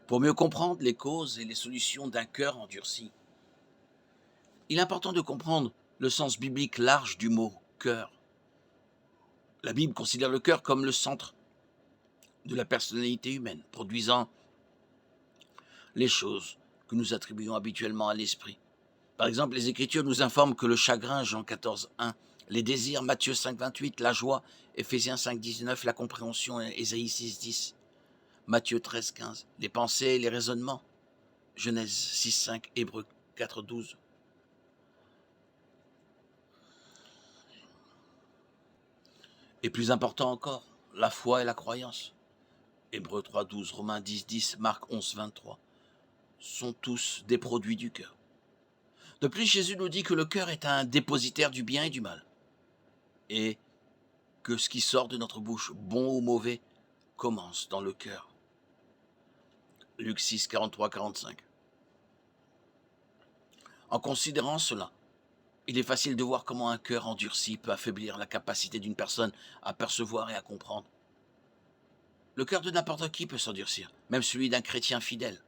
Pour mieux comprendre les causes et les solutions d'un cœur endurci, il est important de comprendre le sens biblique large du mot cœur. La Bible considère le cœur comme le centre de la personnalité humaine, produisant les choses que nous attribuons habituellement à l'esprit. Par exemple, les Écritures nous informent que le chagrin, Jean 14, 1, les désirs, Matthieu 5, 28, la joie, Éphésiens 5, 19, la compréhension, Ésaïe 6, 10, Matthieu 13, 15, les pensées et les raisonnements, Genèse 6, 5, Hébreux 4, 12. Et plus important encore, la foi et la croyance, Hébreux 3, 12, Romains 10, 10, Marc 11, 23, sont tous des produits du cœur. De plus, Jésus nous dit que le cœur est un dépositaire du bien et du mal, et que ce qui sort de notre bouche, bon ou mauvais, commence dans le cœur. Luc 6, 43, 45. En considérant cela, il est facile de voir comment un cœur endurci peut affaiblir la capacité d'une personne à percevoir et à comprendre. Le cœur de n'importe qui peut s'endurcir, même celui d'un chrétien fidèle.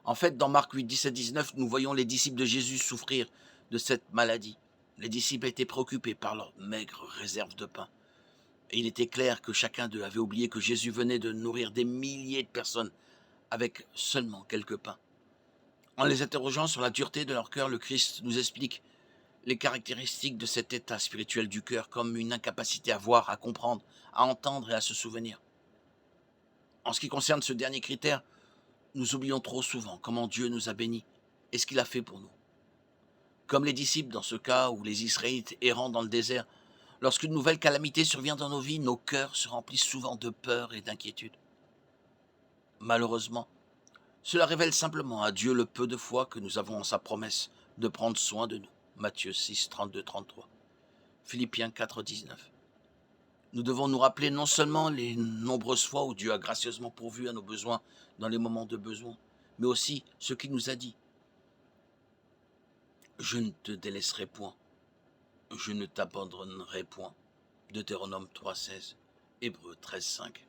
En fait, dans Marc 8, 17, 19, nous voyons les disciples de Jésus souffrir de cette maladie. Les disciples étaient préoccupés par leur maigre réserve de pain. Et il était clair que chacun d'eux avait oublié que Jésus venait de nourrir des milliers de personnes avec seulement quelques pains. En les interrogeant sur la dureté de leur cœur, le Christ nous explique les caractéristiques de cet état spirituel du cœur comme une incapacité à voir, à comprendre, à entendre et à se souvenir. En ce qui concerne ce dernier critère, nous oublions trop souvent comment Dieu nous a bénis et ce qu'il a fait pour nous. Comme les disciples dans ce cas ou les Israélites errant dans le désert, lorsqu'une nouvelle calamité survient dans nos vies, nos cœurs se remplissent souvent de peur et d'inquiétude. Malheureusement, cela révèle simplement à Dieu le peu de foi que nous avons en sa promesse de prendre soin de nous. Matthieu 6, 32, 33. Philippiens 4, 19. Nous devons nous rappeler non seulement les nombreuses fois où Dieu a gracieusement pourvu à nos besoins dans les moments de besoin, mais aussi ce qu'il nous a dit. Je ne te délaisserai point, je ne t'abandonnerai point. Deutéronome 3, 16, Hébreux 13, 5.